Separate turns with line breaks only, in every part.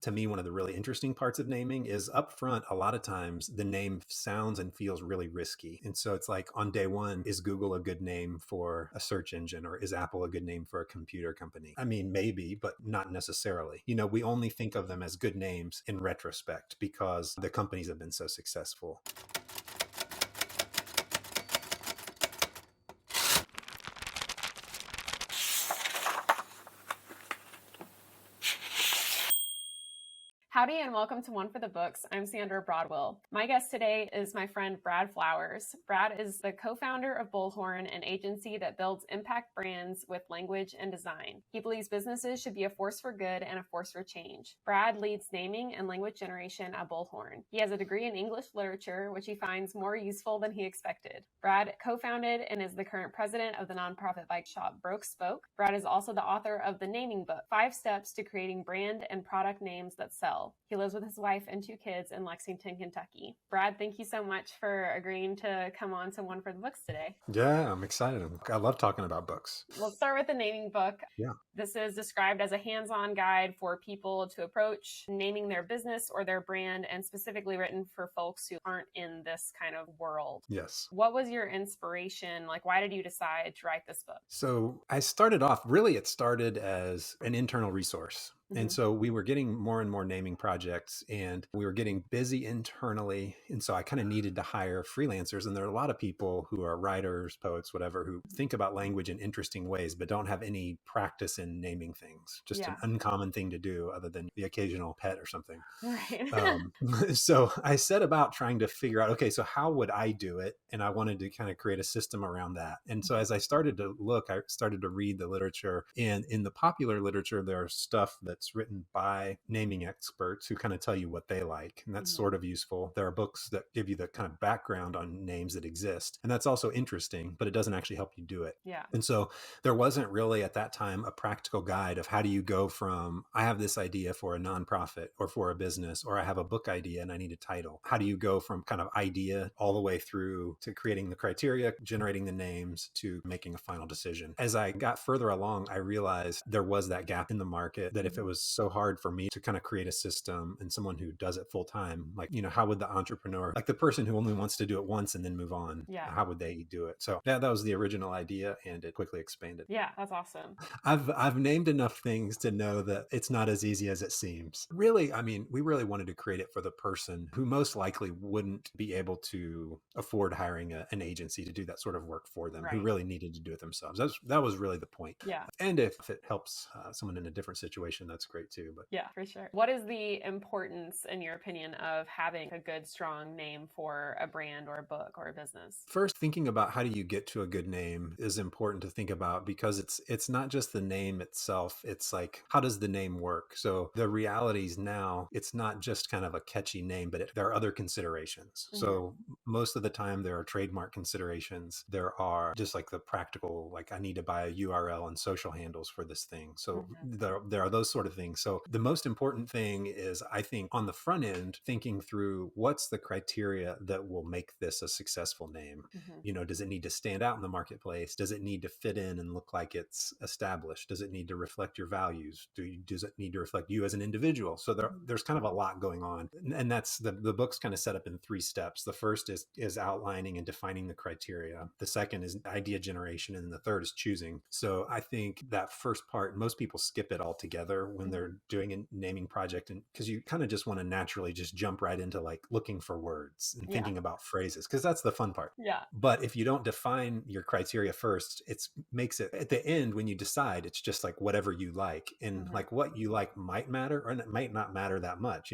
to me, one of the really interesting parts of naming is up front, a lot of times the name sounds and feels really risky. And so it's like on day one, is Google a good name for a search engine, or is Apple a good name for a computer company? I mean, maybe, but not necessarily. We only think of them as good names in retrospect because the companies have been so successful.
Howdy and welcome to One for the Books. I'm Sandra Broadwell. My guest today is my friend Brad Flowers. Brad is the co-founder of Bullhorn, an agency that builds impact brands with language and design. He believes businesses should be a force for good and a force for change. Brad leads naming and language generation at Bullhorn. He has a degree in English literature, which he finds more useful than he expected. Brad co-founded and is the current president of the nonprofit bike shop Broke Spoke. Brad is also the author of the naming book, 5 Steps to Creating Brand and Product Names That Sell. He lives with his wife and 2 kids in Lexington, Kentucky. Brad, thank you so much for agreeing to come on to One for the Books today.
Yeah, I'm excited. I love talking about books.
We'll start with the naming book.
Yeah.
This is described as a hands-on guide for people to approach naming their business or their brand, and specifically written for folks who aren't in this kind of world.
Yes.
What was your inspiration? Why did you decide to write this book?
So I started off, really, it started as an internal resource. And so we were getting more and more naming projects, and we were getting busy internally. And so I kind of needed to hire freelancers. And there are a lot of people who are writers, poets, whatever, who think about language in interesting ways, but don't have any practice in naming things. Just an uncommon thing to do other than the occasional pet or something.
Right.
So I set about trying to figure out, okay, so how would I do it? And I wanted to kind of create a system around that. And so as I started to look, I started to read the literature. And in the popular literature, there's stuff that's written by naming experts who kind of tell you what they like. And that's sort of useful. There are books that give you the kind of background on names that exist. And that's also interesting, but it doesn't actually help you do it.
Yeah.
And so there wasn't really at that time a practical guide of how do you go from, I have this idea for a nonprofit or for a business, or I have a book idea and I need a title. How do you go from kind of idea all the way through to creating the criteria, generating the names, to making a final decision? As I got further along, I realized there was that gap in the market, that if it was so hard for me to kind of create a system and someone who does it full time, how would the entrepreneur, like the person who only wants to do it once and then move on, how would they do it? So that was the original idea, and it quickly expanded.
Yeah, that's awesome.
I've named enough things to know that it's not as easy as it seems. Really, we really wanted to create it for the person who most likely wouldn't be able to afford hiring an agency to do that sort of work for them, who really needed to do it themselves. That was really the point.
Yeah.
And if it helps someone in a different situation, that's great too. But
yeah, for sure. What is the importance, in your opinion, of having a good, strong name for a brand or a book or a business?
First, thinking about how do you get to a good name is important to think about, because it's not just the name itself. It's like, how does the name work? So the realities now, it's not just kind of a catchy name, but there are other considerations. So most of the time there are trademark considerations. There are just like the practical, like I need to buy a URL and social handles for this thing. So there are those sort of things. So the most important thing is, I think, on the front end, thinking through what's the criteria that will make this a successful name. Does it need to stand out in the marketplace? Does it need to fit in and look like it's established? Does it need to reflect your values? Does it need to reflect you as an individual? So there's kind of a lot going on. And that's the book's kind of set up in 3 steps. The first is outlining and defining the criteria. The second is idea generation. And the third is choosing. So I think that first part, most people skip it altogether when they're doing a naming project, and because you kind of just want to naturally just jump right into like looking for words and thinking about phrases, because that's the fun part.
Yeah.
But if you don't define your criteria first, it makes it at the end, when you decide, it's just like whatever you like. And like what you like might matter, or it might not matter that much,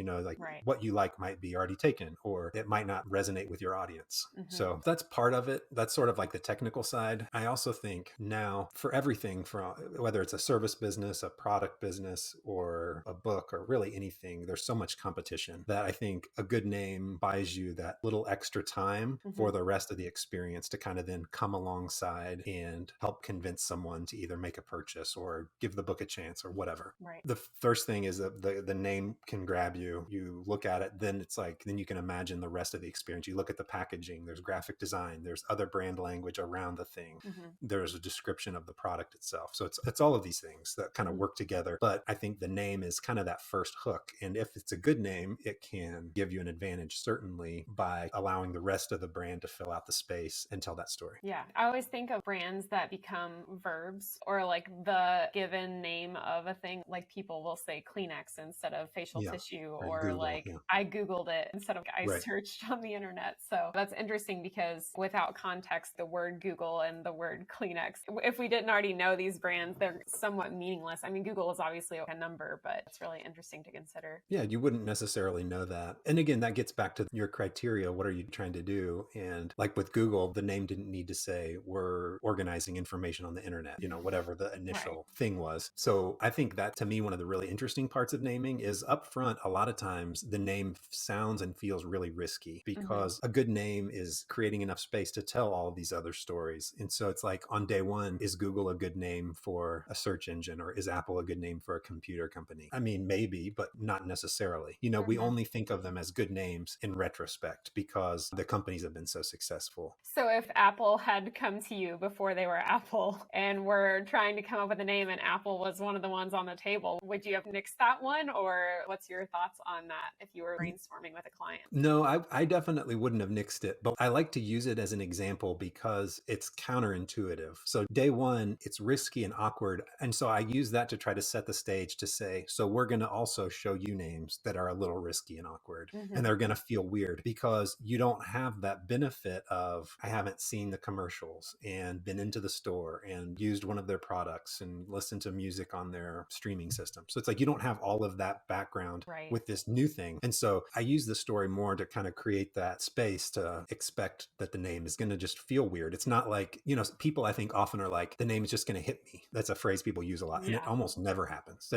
what you like might be already taken, or it might not resonate with your audience. So that's part of it. That's sort of like the technical side. I also think now, for everything, from whether it's a service business, a product business, or a book, or really anything, there's so much competition that I think a good name buys you that little extra time for the rest of the experience to kind of then come alongside and help convince someone to either make a purchase or give the book a chance or whatever.
Right.
The first thing is that the name can grab you. You look at it, then it's like, then you can imagine the rest of the experience. You look at the packaging, there's graphic design, there's other brand language around the thing. There's a description of the product itself. So it's all of these things that kind of work together. But I think the name is kind of that first hook. And if it's a good name, it can give you an advantage, certainly, by allowing the rest of the brand to fill out the space and tell that story.
Yeah. I always think of brands that become verbs or like the given name of a thing. Like people will say Kleenex instead of facial
Yeah.
tissue,
Or
or
Google.
like
Yeah.
I Googled it instead of I
Right.
searched on the internet. So that's interesting because without context, the word Google and the word Kleenex, if we didn't already know these brands, they're somewhat meaningless. I mean, Google is obviously a number, but it's really interesting to consider.
Yeah, you wouldn't necessarily know that. And again, that gets back to your criteria. What are you trying to do? And like with Google, the name didn't need to say we're organizing information on the internet, whatever the initial thing was. So I think that to me, one of the really interesting parts of naming is upfront, a lot of times the name sounds and feels really risky because a good name is creating enough space to tell all of these other stories. And so it's like on day one, is Google a good name for a search engine, or is Apple a good name for a computer company? I mean, maybe, but not necessarily. We only think of them as good names in retrospect because the companies have been so successful.
So if Apple had come to you before they were Apple and were trying to come up with a name and Apple was one of the ones on the table, would you have nixed that one? Or what's your thoughts on that if you were brainstorming with a client?
No, I definitely wouldn't have nixed it, but I like to use it as an example because it's counterintuitive. So day one, it's risky and awkward. And so I use that to try to set the stage to say, so we're going to also show you names that are a little risky and awkward, and they're going to feel weird because you don't have that benefit of, I haven't seen the commercials and been into the store and used one of their products and listened to music on their streaming system. So it's like, you don't have all of that background with this new thing. And so I use the story more to kind of create that space to expect that the name is going to just feel weird. It's not like, people I think often are like, the name is just going to hit me. That's a phrase people use a lot, and it almost never happens.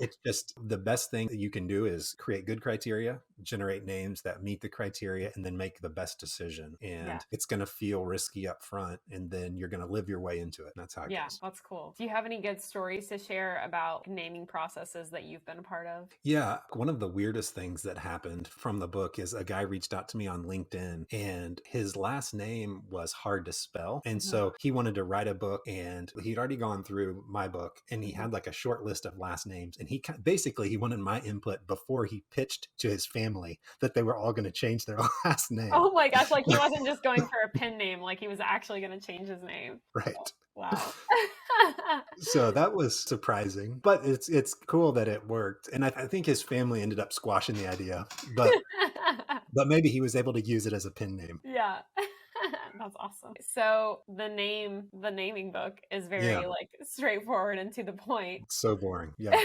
It's just the best thing that you can do is create good criteria, generate names that meet the criteria, and then make the best decision. And it's going to feel risky up front, and then you're going to live your way into it. That's how it goes.
Yeah, that's cool. Do you have any good stories to share about naming processes that you've been a part of?
Yeah. One of the weirdest things that happened from the book is a guy reached out to me on LinkedIn, and his last name was hard to spell. And so he wanted to write a book, and he'd already gone through my book, and he had like a short list of last names. And he wanted my input before he pitched to his family that they were all going to change their last name.
Oh my gosh. Like he wasn't just going for a pen name, like he was actually going to change his name.
Right.
Wow.
So that was surprising, but it's cool that it worked. And I think his family ended up squashing the idea, but maybe he was able to use it as a pen name.
Yeah. That's awesome. So the naming book is very like straightforward and to the point.
It's so boring. Yeah.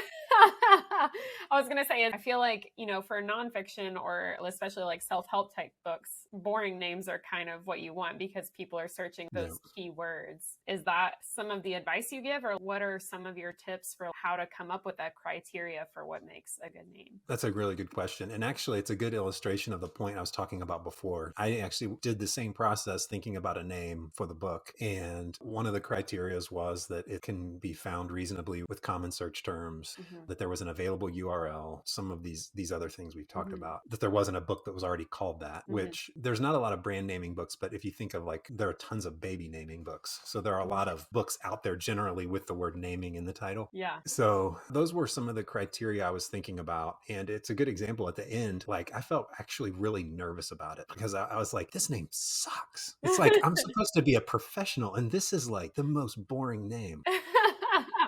I was going to say, I feel like, for nonfiction or especially like self-help type books, boring names are kind of what you want because people are searching those keywords. Is that some of the advice you give, or what are some of your tips for how to come up with that criteria for what makes a good name?
That's a really good question. And actually, it's a good illustration of the point I was talking about before. I actually did the same process thinking about a name for the book. And one of the criterias was that it can be found reasonably with common search terms, that there was an available URL, some of these other things we've talked about, that there wasn't a book that was already called that, which there's not a lot of brand naming books, but if you think of like, there are tons of baby naming books. So there are a lot of books out there generally with the word naming in the title.
Yeah.
So those were some of the criteria I was thinking about. And it's a good example at the end. Like I felt actually really nervous about it because I was like, this name sucks. It's like, I'm supposed to be a professional and this is like the most boring name.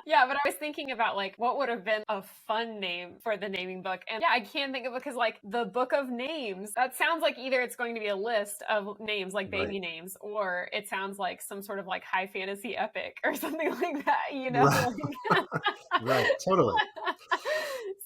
Yeah, but I was thinking about like what would have been a fun name for the naming book. And yeah, I can't think of it because like the book of names, that sounds like either it's going to be a list of names like baby names, or it sounds like some sort of like high fantasy epic or something like that,
Right, totally.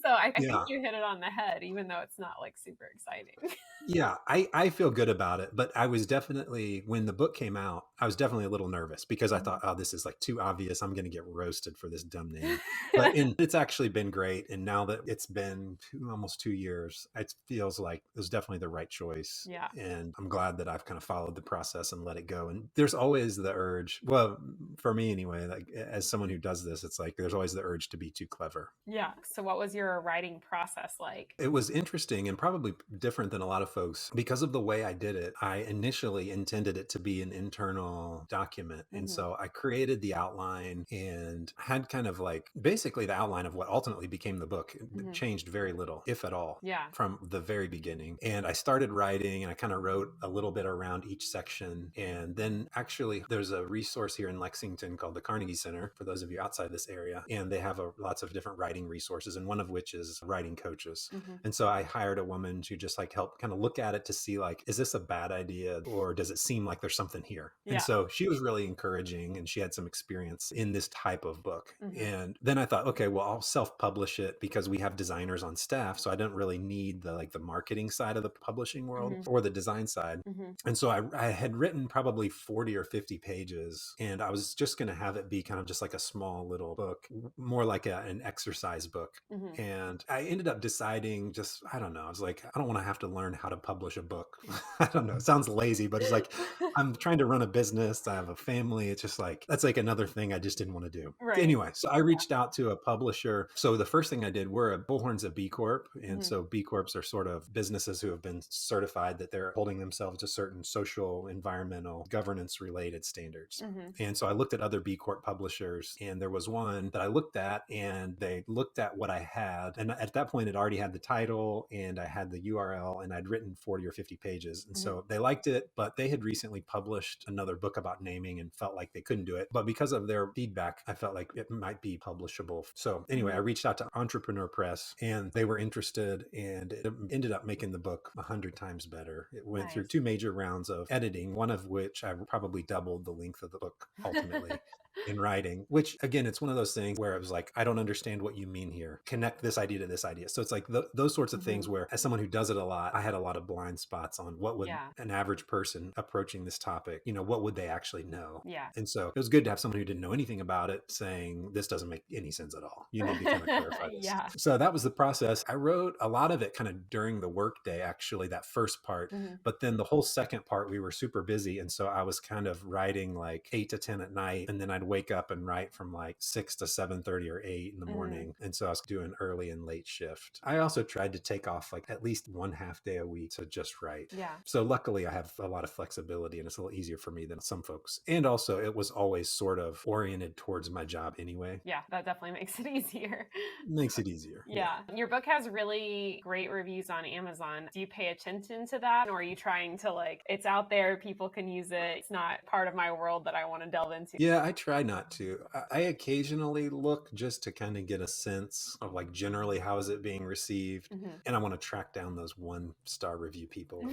So I think you hit it on the head, even though it's not like super exciting.
Yeah, I feel good about it, but I was definitely, when the book came out, I was definitely a little nervous because I thought, oh, this is like too obvious. I'm going to get roasted for this dumb name. But it's actually been great. And now that it's been almost 2 years, it feels like it was definitely the right choice.
Yeah.
And I'm glad that I've kind of followed the process and let it go. And there's always the urge, well, for me anyway, like as someone who does this, it's like there's always the urge to be too clever.
Yeah. So what was your writing process like?
It was interesting and probably different than a lot of folks. Because of the way I did it, I initially intended it to be an internal document. And so I created the outline and had had kind of like basically the outline of what ultimately became the book. It
Mhm.
changed very little, if at all,
Yeah.
from the very beginning. And I started writing and I kind of wrote a little bit around each section. And then actually there's a resource here in Lexington called the Carnegie Center, for those of you outside this area. And they have lots of different writing resources, and one of which is writing coaches.
Mhm.
And so I hired a woman to just like help kind of look at it to see like, is this a bad idea or does it seem like there's something here? And
Yeah.
so she was really encouraging, and she had some experience in this type of book.
Mhm.
And then I thought, okay, well, I'll self-publish it because we have designers on staff. So I don't really need the marketing side of the publishing world
Mhm.
or the design side.
Mhm.
And so I had written probably 40 or 50 pages, and I was just going to have it be kind of just like a small little book, more like an exercise book.
Mhm.
And I ended up deciding just, I don't know, I was like, I don't want to have to learn how to publish a book. I don't know. It sounds lazy, but it's like, I'm trying to run a business. I have a family. It's just like, that's like another thing I just didn't want to do.
Right.
Anyway, so I reached out to a publisher. So the first thing I did, Bullhorn's a B Corp. And
Mhm.
so B Corps are sort of businesses who have been certified that they're holding themselves to certain social, environmental, governance related standards.
Mhm.
And so I looked at other B Corp publishers, and there was one that I looked at, and they looked at what I had. And at that point, it already had the title and I had the URL, and I'd written 40 or 50 pages. And so they liked it, but they had recently published another book about naming and felt like they couldn't do it. But because of their feedback, I felt like it might be publishable. So anyway, I reached out to Entrepreneur Press, and they were interested, and it ended up making the book 100 times better. It went through
Nice.
2 major rounds of editing, one of which I probably doubled the length of the book ultimately. In writing, which again, it's one of those things where it was like, I don't understand what you mean here. Connect this idea to this idea. So it's like those sorts of things where, as someone who does it a lot, I had a lot of blind spots on what would
Yeah.
an average person approaching this topic, what would they actually know?
Yeah.
And so it was good to have someone who didn't know anything about it saying, this doesn't make any sense at all. You need to kind of clarify this.
Yeah.
So that was the process. I wrote a lot of it kind of during the workday, actually, that first part.
Mhm.
But then the whole second part, we were super busy. And so I was kind of writing like 8 to 10 at night. And then I'd wake up and write from like 6 to 7:30 or 8 in the morning. And so I was doing early and late shift. I also tried to take off like at least 1/2 day a week to just write.
Yeah.
So luckily I have a lot of flexibility, and it's a little easier for me than some folks. And also it was always sort of oriented towards my job anyway.
Yeah, that definitely makes it easier.
Makes it easier.
Yeah. Your book has really great reviews on Amazon. Do you pay attention to that? Or are you trying to like, it's out there, people can use it. It's not part of my world that I want to delve into.
Yeah, I try not to. I occasionally look just to kind of get a sense of like generally how is it being received. And I want to track down those 1-star review people.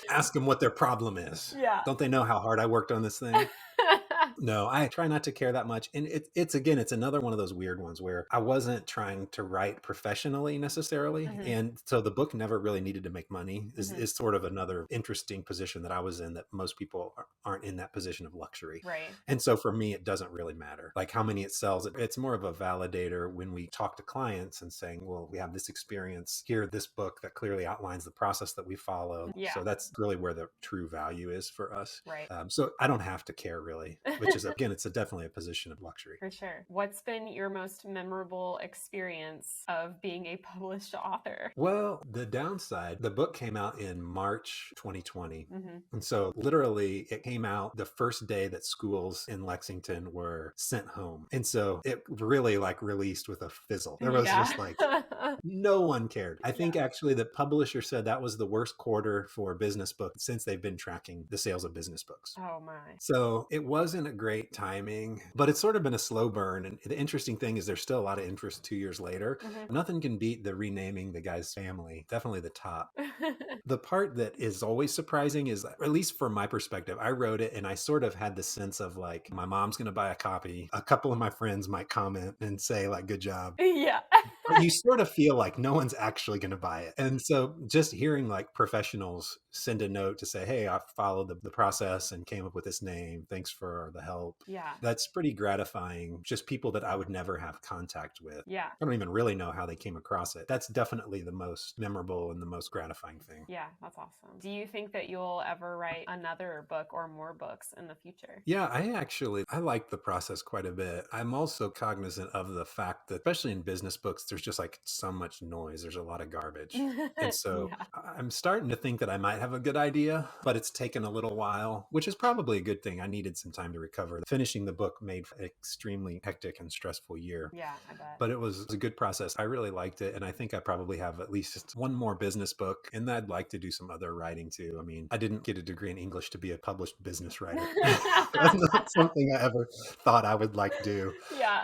Ask them what their problem is.
Yeah.
Don't they know how hard I worked on this thing? No, I try not to care that much. And it's another one of those weird ones where I wasn't trying to write professionally necessarily. And so the book never really needed to make money is sort of another interesting position that I was in, that most people aren't in that position of luxury.
Right.
And so for me, it doesn't really matter like how many it sells. It's more of a validator when we talk to clients and saying, well, we have this experience here, this book that clearly outlines the process that we follow.
Yeah.
So that's really where the true value is for us.
Right.
So I don't have to care really, which is, again, it's definitely a position of luxury.
For sure. What's been your most memorable experience of being a published author?
Well, the downside, the book came out in March 2020. And so literally it came out the first day that schools in Lexington were sent home. And so it really like released with a fizzle. There was just like, no one cared. I think actually the publisher said that was the worst quarter for business books since they've been tracking the sales of business books.
Oh my.
So it wasn't a great timing, but it's sort of been a slow burn. And the interesting thing is there's still a lot of interest 2 years later. Nothing can beat the renaming the guy's family. Definitely the top. The part that is always surprising is, at least from my perspective, I wrote it and I sort of had the sense of like, my mom's going to buy a copy. A couple of my friends might comment and say like, good job.
Yeah.
But you sort of feel like no one's actually going to buy it. And so just hearing like professionals send a note to say, hey, I followed the process and came up with this name. Thanks for the help.
Yeah.
That's pretty gratifying. Just people that I would never have contact with.
Yeah.
I don't even really know how they came across it. That's definitely the most memorable and the most gratifying thing.
Yeah, that's awesome. Do you think that you'll ever write another book or more books in the future?
Yeah, I like the process quite a bit. I'm also cognizant of the fact that, especially in business books, there's just like so much noise. There's a lot of garbage. And so
Yeah.
I'm starting to think that I might have a good idea, but it's taken a little while, which is probably a good thing. I needed some time to recover. Finishing the book made for an extremely hectic and stressful year.
Yeah, I bet.
But it was a good process. I really liked it. And I think I probably have at least one more business book. And I'd like to do some other writing too. I mean, I didn't get a degree in English to be a published business writer. That's not something I ever thought I would like do.
Yeah.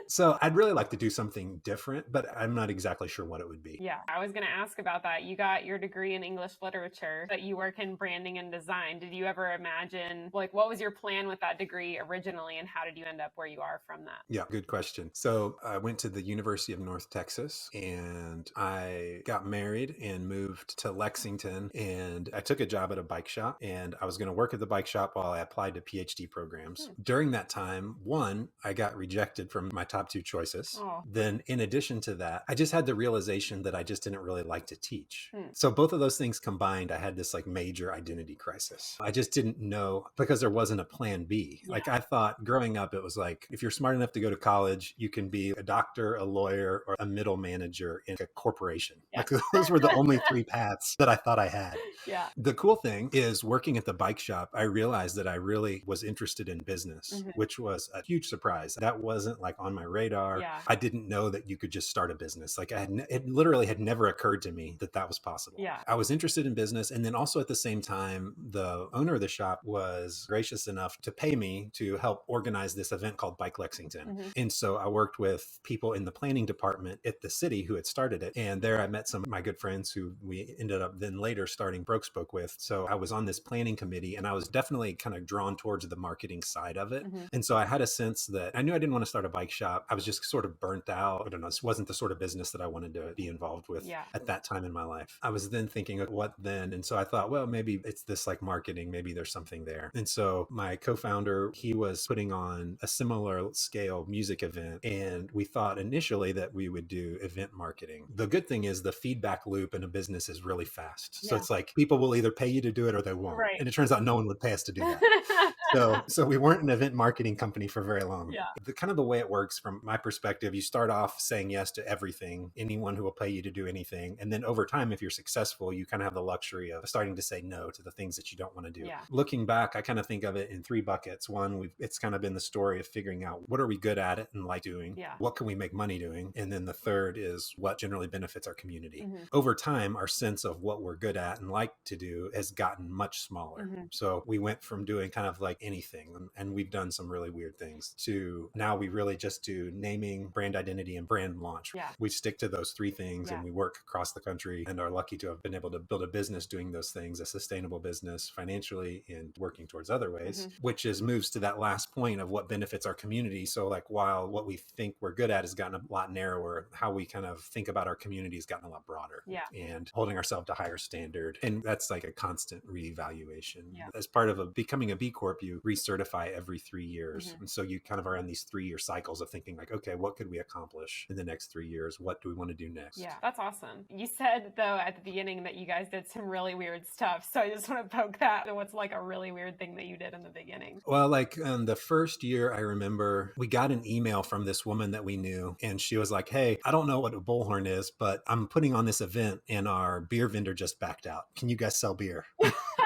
So I'd really like to do something different, but I'm not exactly sure what it would be.
Yeah, I was going to ask about that. You got your degree in English literature, but you work in branding and design. Did you ever imagine, like, what was your plan with that degree originally, and how did you end up where you are from that?
Yeah, good question. So I went to the University of North Texas and I got married and moved to Lexington, and I took a job at a bike shop, and I was going to work at the bike shop while I applied to PhD programs. During that time, one, I got rejected from my top two choices. Then in addition to that, I just had the realization that I just didn't really like to teach. So both of those things combined, I had this like major identity crisis. I just didn't know, because there wasn't a plan B. Like I thought growing up, it was like, if you're smart enough to go to college, you can be a doctor, a lawyer, or a middle manager in a corporation. Like those were the only three paths that I thought I had.
Yeah.
The cool thing is, working at the bike shop, I realized that I really was interested in business, which was a huge surprise. That wasn't like on my radar.
Yeah.
I didn't know that you could just start a business. Like it literally had never occurred to me that that was possible.
Yeah.
I was interested in business. And then also at the same time, the owner of the shop was gracious enough to pay me to help organize this event called Bike Lexington. And so I worked with people in the planning department at the city who had started it. And there I met some of my good friends who we ended up then later starting Broke Spoke with. So I was on this planning committee, and I was definitely kind of drawn towards the marketing side of it. And so I had a sense that I knew I didn't want to start a bike shop. I was just sort of burnt out. I don't know, this wasn't the sort of business that I wanted to be involved with at that time in my life. I was then thinking, what then? And so I thought, well, maybe it's this like marketing, maybe there's something there. And so my co-founder, he was putting on a similar scale music event, and we thought initially that we would do event marketing. The good thing is the feedback loop in a business is really fast. So it's like people will either pay you to do it or they won't. Right. And it turns out no one would pay us to do that. So we weren't an event marketing company for very long. Yeah. The kind of the way it works from my perspective, you start off saying yes to everything, anyone who will pay you to do anything. And then over time, if you're successful, you kind of have the luxury of starting to say no to the things that you don't want to do. Yeah. Looking back, I kind of think of it in three buckets. One, it's kind of been the story of figuring out what are we good at it and like doing? Yeah. What can we make money doing? And then the third is what generally benefits our community. Over time, our sense of what we're good at and like to do has gotten much smaller. So we went from doing kind of like anything, and we've done some really weird things, to now we really just do naming, brand identity, and brand launch. Yeah. We stick to those three things, and we work across the country and are lucky to have been able to build a business doing those things, a sustainable business financially and working towards other ways, which is moves to that last point of what benefits our community. So like, while what we think we're good at has gotten a lot narrower, how we kind of think about our community has gotten a lot broader. Yeah. And holding ourselves to higher standard. And that's like a constant reevaluation. Yeah. As part of becoming a B Corp, you recertify every 3 years. And so you kind of are in these 3-year cycles of thinking like, okay, what could we accomplish in the next 3 years? What do we want to do next? Yeah, that's awesome. You said though at the beginning that you guys did some really weird stuff. So I just want to poke that. What's like a really weird thing that you did in the beginning? Well, like the first year, I remember we got an email from this woman that we knew, and she was like, hey, I don't know what a bullhorn is, but I'm putting on this event and our beer vendor just backed out. Can you guys sell beer?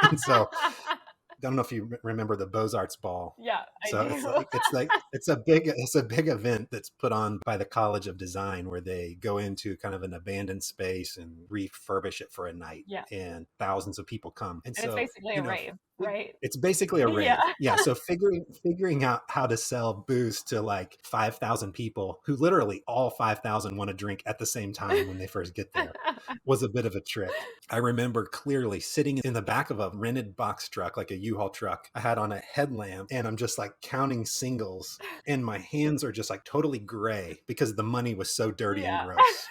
And so I don't know if you remember the Beaux-Arts Ball. Yeah, I do. It's a big event that's put on by the College of Design, where they go into kind of an abandoned space and refurbish it for a night. Yeah. And thousands of people come. And so it's basically a rave, right? It's basically a rave. Yeah. Yeah. So figuring out how to sell booze to like 5,000 people, who literally all 5,000 want to drink at the same time when they first get there, was a bit of a trick. I remember clearly sitting in the back of a rented box truck, like a U-Haul truck. I had on a headlamp, and I'm just like counting singles, and my hands are just like totally gray because the money was so dirty and gross.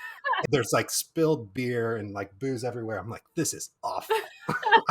There's like spilled beer and like booze everywhere. I'm like, this is awful.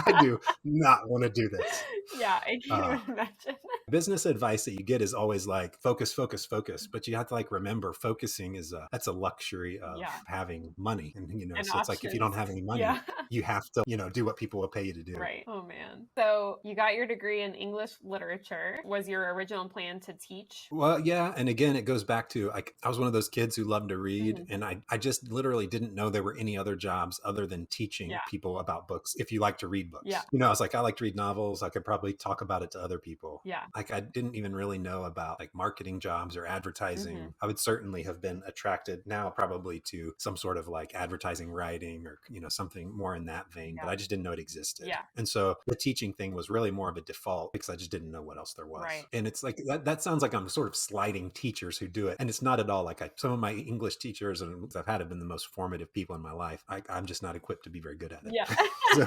I do not want to do this. Yeah, I can't even imagine. Business advice that you get is always like focus, focus, focus. But you have to like remember focusing that's a luxury of
Yeah.
having money. And,
And
so it's like if you
options.
don't have any money,
Yeah.
you have to, do what people will pay you to do.
Right. Oh man. So you got your degree in English literature. Was your original plan to teach?
Well, yeah. And again, it goes back to I was one of those kids who loved to read.
Mhm.
And I just literally didn't know there were any other jobs other than teaching
Yeah.
people about books if you like to read
Yeah.
books. I was like, I like to read novels. I could probably talk about it to other people.
Yeah.
Like I didn't even really know about like marketing jobs or advertising.
Mhm.
I would certainly have been attracted now probably to some sort of like advertising writing or, something more in that vein, but
Yeah.
I just didn't know it existed.
Yeah.
And so the teaching thing was really more of a default because I just didn't know what else there was.
Right.
And it's like that sounds like I'm sort of slighting teachers who do it. And it's not at all. Like some of my English teachers and I've had have been the most formative people in my life. I'm just not equipped to be very good at it.
Yeah.
So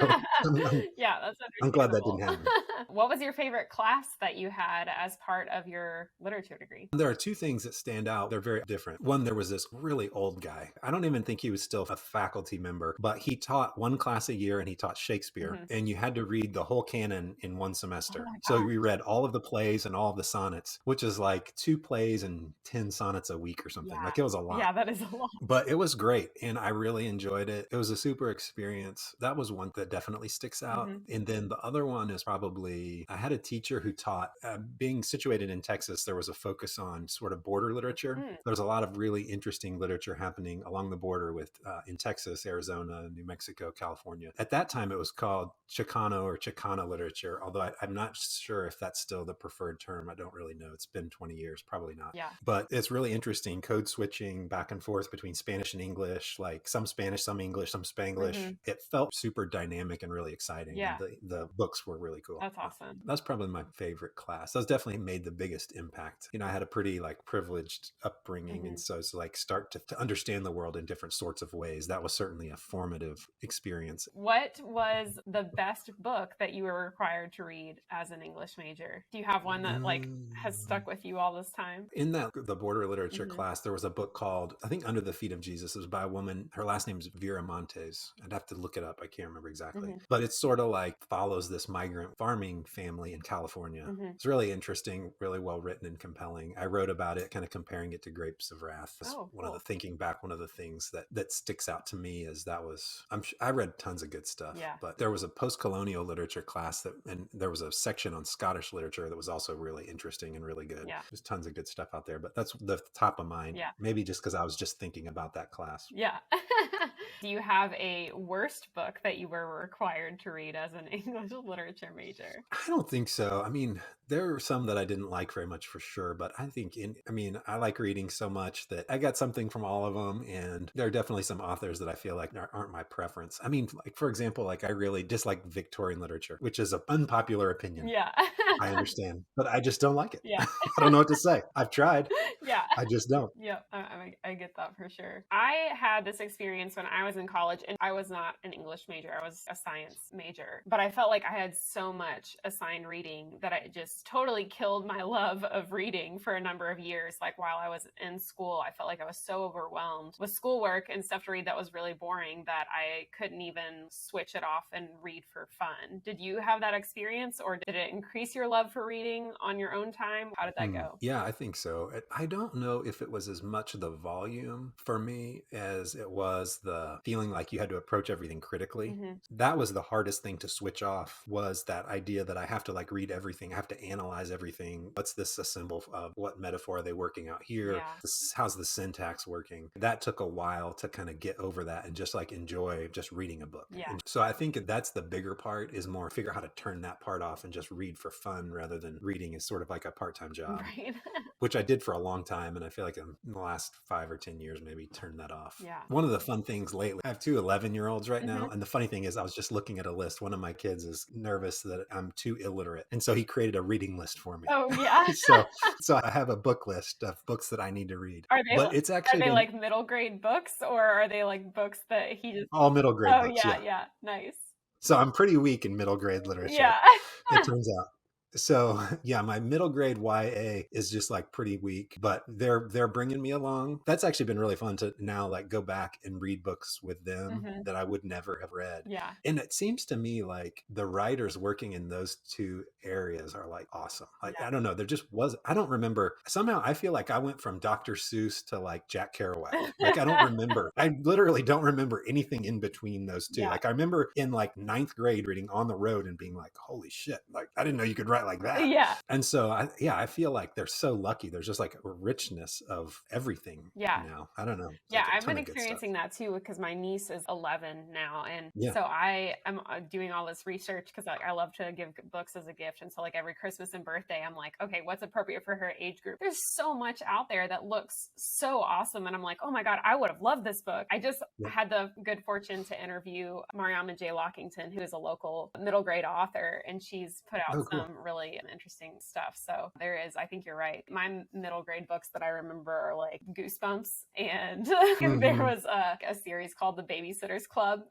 Yeah, that's
I'm glad that
understandable.
didn't happen.
What was your favorite class that you had as part of your literature degree?
There are two things that stand out. They're very different. One, there was this really old guy. I don't even think he was still a faculty member, but he taught one class a year and he taught Shakespeare.
Mhm.
And you had to read the whole canon in one
Oh
semester.
my
So
gosh.
we read all of the plays and all of the sonnets, which is like 2 plays and 10 sonnets a week or something.
Yeah.
Like it was a lot.
Yeah, that is a lot.
But it was great and I really enjoyed it. It was a super experience. That was one that definitely sticks out.
Mhm.
And then the other one is probably I had a teacher who taught, being situated in Texas, there was a focus on sort of border literature.
Mm.
There was a lot of really interesting literature happening along the border with in Texas, Arizona, New Mexico, California. At that time, it was called Chicano or Chicana literature, although I'm not sure if that's still the preferred term. I don't really know. It's been 20 years, probably not.
Yeah.
But it's really interesting code switching back and forth between Spanish and English, like some Spanish, some English, some Spanglish.
Mhm.
It felt super dynamic and really exciting.
Yeah.
And the books were really cool.
That's awesome.
That's probably my favorite class. That's definitely made the biggest impact. I had a pretty like privileged upbringing. And so it's like start to understand the world in different sorts of ways. That was certainly a formative experience.
What was the best book that you were required to read as an English major? Do you have one that like has stuck with you all this time?
In the border literature class, there was a book called, I think, Under the Feet of Jesus. It was by a woman. Her last name is Vera Montes. I'd have to look it up. I can't remember exactly. But it's sort of like follows this migrant farming family in California. It's really interesting, really well written and compelling. I wrote about it, kind of comparing it to Grapes of Wrath. One of the thinking back, one of the things that sticks out to me is I read tons of good stuff.
Yeah.
But there was a post-colonial literature class and there was a section on Scottish literature that was also really interesting and really good.
Yeah.
There's tons of good stuff out there, but that's the top of mind.
Yeah.
Maybe just because I was just thinking about that class.
Yeah. Do you have a worst book that you were required to read as an English literature major?
I don't think so. I mean, there are some that I didn't like very much for sure, but I think I like reading so much that I got something from all of them. And there are definitely some authors that I feel like aren't my preference. I mean, like, for example, like I really dislike Victorian literature, which is an unpopular opinion.
Yeah.
I understand, but I just don't like it.
Yeah.
I don't know what to say. I've tried.
Yeah.
I just don't.
Yeah, I get that for sure. I had this experience when I was in college, and I was not an English major. I was a science major. But I felt like I had so much assigned reading that it just totally killed my love of reading for a number of years. Like while I was in school, I felt like I was so overwhelmed with schoolwork and stuff to read that was really boring that I couldn't even switch it off and read for fun. Did you have that experience, or did it increase your love for reading on your own time? How did that go?
Yeah, I think so. I don't know if it was as much the volume for me as it was the feeling like you had to approach everything critically. That was the hardest thing to switch off, was that idea that I have to like read everything. I have to analyze everything. What's this a symbol of? What metaphor are they working out here?
Yeah.
How's the syntax working? That took a while to kind of get over that and just like enjoy just reading a book.
Yeah.
And so I think that's the bigger part, is more figure out how to turn that part off and just read for fun rather than reading is sort of like a part-time job.
Right.
Which I did for a long time. And I feel like in the last 5 or 10 years, maybe turned that off.
Yeah.
One of the fun things lately, I have 2 11-year-olds right now. And the funny thing is, I was just looking at a list. One of my kids is nervous that I'm too illiterate. And so he created a reading list for me.
Oh, yeah.
so I have a book list of books that I need to read.
It's actually like middle grade books, or are they like books that he just...
All middle grade books.
Yeah. Nice.
So I'm pretty weak in middle grade literature.
Yeah.
It turns out. So yeah, my middle grade YA is just like pretty weak, but they're bringing me along. That's actually been really fun to now like go back and read books with them
Hmm.
that I would never have read.
Yeah.
And it seems to me like the writers working in those two areas are like awesome. Like I don't know, there just was I don't remember. Somehow I feel like I went from Dr. Seuss to like Jack Kerouac. Like I don't remember. I literally don't remember anything in between those two.
Yeah.
Like I remember in like ninth grade reading On the Road and being like, holy shit, like I didn't know you could write like that.
Yeah.
And so I feel like they're so lucky. There's just like a richness of everything
Yeah.
now. I don't know.
Yeah,
Like a
I've
ton
been
of good stuff.
experiencing that too because my niece is 11 now, and
Yeah.
so I am doing all this research because I love to give books as a gift, and so like every Christmas and birthday, I'm like, okay, what's appropriate for her age group? There's so much out there that looks so awesome, and I'm like, oh my god, I would have loved this book. I just had the good fortune to interview Mariama J. Lockington, who is a local middle grade author, and she's put out some really interesting stuff. So there is, I think you're right. My middle grade books that I remember are like Goosebumps, and there was a series called The Babysitter's Club.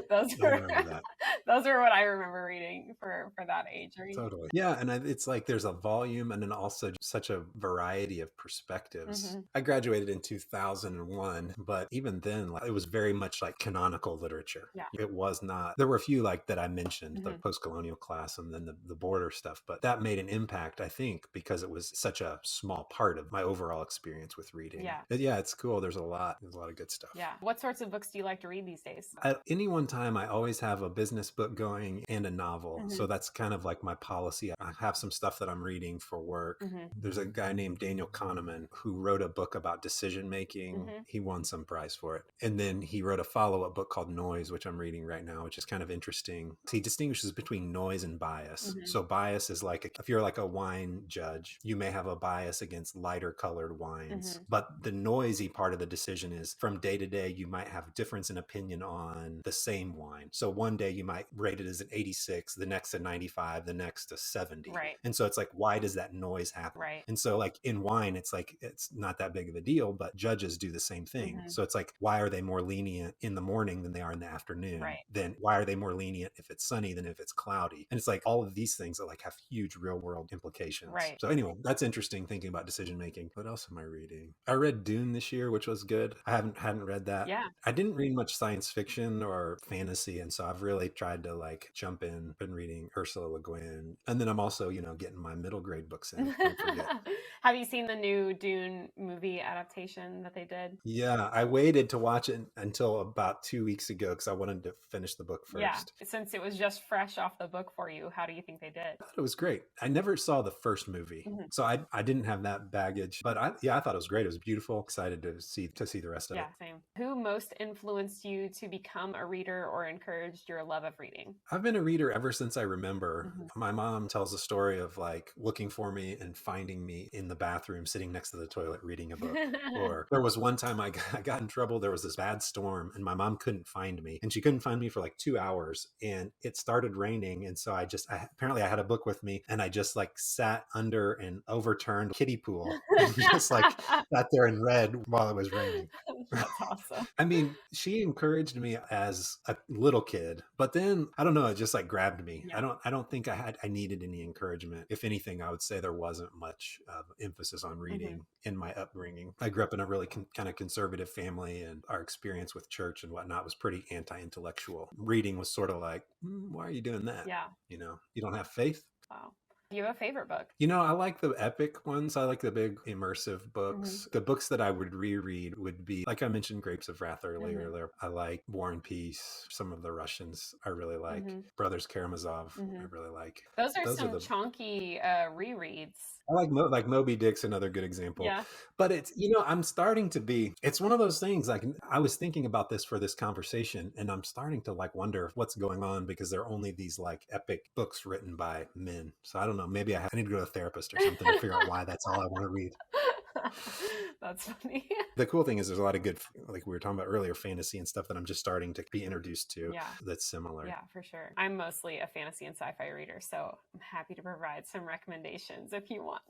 Those are what I remember reading for that age range.
Totally. Yeah. And it's like there's a volume and then also such a variety of perspectives. I graduated in 2001, but even then, like, it was very much like canonical literature.
Yeah.
It was not, there were a few like that I mentioned, the post-colonial class and then the border stuff, but that made an impact, I think, because it was such a small part of my overall experience with reading.
Yeah.
But yeah, it's cool. There's a lot of good stuff.
Yeah. What sorts of books do you like to read these days?
At any one time, I always have a business book going and a novel. So that's kind of like my policy. I have some stuff that I'm reading for work. There's a guy named Daniel Kahneman who wrote a book about decision making. He won some prize for it. And then he wrote a follow-up book called Noise, which I'm reading right now, which is kind of interesting. He distinguishes between noise and bias. So bias is like, if you're like a wine judge, you may have a bias against lighter colored wines. But the noisy part of the decision is from day to day, you might have difference in opinion on the same wine. So one day you might rate it as an 86, the next a 95, the next a 70.
Right.
And so it's like, why does that noise happen?
Right.
And so like in wine, it's like, it's not that big of a deal, but judges do the same thing. So it's like, why are they more lenient in the morning than they are in the afternoon?
Right.
Then why are they more lenient if it's sunny than if it's cloudy? And it's like all of these things that like have huge real world implications.
Right.
So anyway, that's interesting thinking about decision making. What else am I reading? I read Dune this year, which was good. I hadn't read that.
Yeah.
I didn't read much science fiction or fantasy, and so I've really tried to like jump in. Been reading Ursula Le Guin, and then I'm also getting my middle grade books in. Don't forget.
Have you seen the new Dune movie adaptation that they did?
Yeah, I waited to watch it until about 2 weeks ago because I wanted to finish the book first.
Yeah, since it was just fresh off the book for you, how do you think they did?
I thought it was great. I never saw the first movie, so I didn't have that baggage. But I thought it was great. It was beautiful. Excited to see the rest of it.
Yeah, same. Who most influenced you to become a reader or encouraged your love of reading?
I've been a reader ever since I remember. My mom tells a story of like looking for me and finding me in the bathroom sitting next to the toilet reading a book. Or there was one time I got in trouble. There was this bad storm and my mom couldn't find me, and she couldn't find me for like 2 hours, and it started raining. And so apparently I had a book with me, and I just like sat under an overturned kiddie pool and just like sat there and read while it was raining.
That's awesome.
I mean, she encouraged me as a little kid, but then I don't know, it just like grabbed me.
Yeah.
I don't think I needed any encouragement. If anything, I would say there wasn't much emphasis on reading in my upbringing. I grew up in a really kind of conservative family, and our experience with church and whatnot was pretty anti-intellectual. Reading was sort of like, why are you doing that?
Yeah.
You don't have faith?
Wow. Do you have a favorite book?
I like the epic ones. I like the big immersive books. The books that I would reread would be, like I mentioned, Grapes of Wrath earlier. I like War and Peace. Some of the Russians I really like. Brothers Karamazov I really like.
Those are some chunky rereads.
I like Moby Dick's another good example.
Yeah.
But it's, I'm starting to be, it's one of those things, like I was thinking about this for this conversation, and I'm starting to like wonder what's going on because there are only these like epic books written by men. So I don't know, maybe I need to go to a therapist or something to figure out why that's all I want to read.
That's funny.
The cool thing is there's a lot of good, like we were talking about earlier, fantasy and stuff that I'm just starting to be introduced to
Yeah.
that's similar.
Yeah, for sure. I'm mostly a fantasy and sci-fi reader, so I'm happy to provide some recommendations if you want.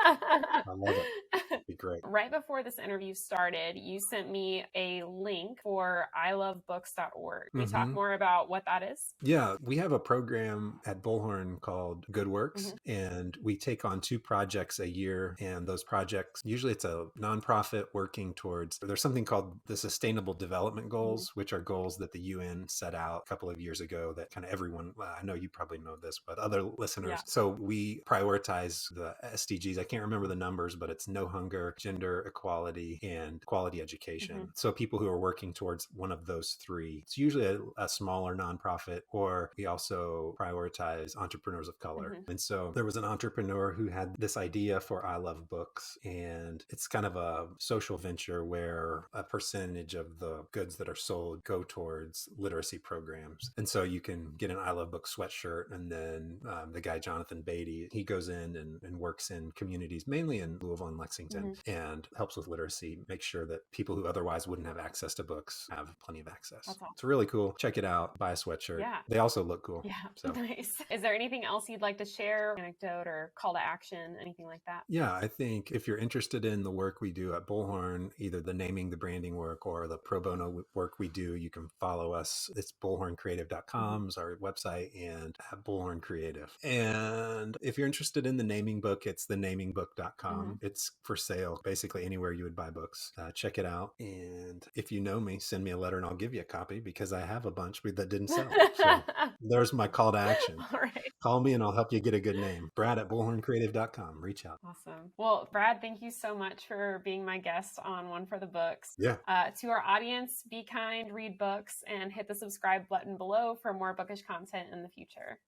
I love it. It'd be great.
Right before this interview started, you sent me a link for ilovebooks.org. Can you talk more about what that is?
Yeah, we have a program at Bullhorn called Good Works, and we take on 2 projects a year. And those projects, usually it's a nonprofit working towards, there's something called the Sustainable Development Goals, which are goals that the UN set out a couple of years ago that kind of everyone, well, I know you probably know this, but other listeners.
Yeah.
So we prioritize the SDGs. I can't remember the numbers, but it's no hunger, gender equality, and quality education. So people who are working towards one of those 3, it's usually a smaller nonprofit, or we also prioritize entrepreneurs of color. And so there was an entrepreneur who had this idea for I Love Books, and it's kind of a social venture where a percentage of the goods that are sold go towards literacy programs. And so you can get an I Love Books sweatshirt, and then the guy Jonathan Beatty, he goes in and works in communities, mainly in Louisville and Lexington, and helps with literacy, make sure that people who otherwise wouldn't have access to books have plenty of access.
That's awesome.
It's really cool. Check it out. Buy a sweatshirt.
Yeah.
They also look cool.
Yeah.
So
Nice. Is there anything else you'd like to share? Anecdote or call to action, anything like that?
yeah, I think if you're interested in the work we do at Bullhorn, either the naming, the branding work, or the pro bono work we do, you can follow us. It's bullhorncreative.com is our website, and at Bullhorn Creative. And if you're interested in the naming book, it's thenamingbook.com. It's for sale basically anywhere you would buy books. Check it out. And if you know me, send me a letter and I'll give you a copy, because I have a bunch that didn't sell. So there's my call to action.
All right.
Call me and I'll help you get a good name. Brad at bullhorncreative.com. Reach out.
Awesome. Well, Brad, thank you so much for being my guest on One for the Books.
Yeah.
To our audience, be kind, read books, and hit the subscribe button below for more bookish content in the future.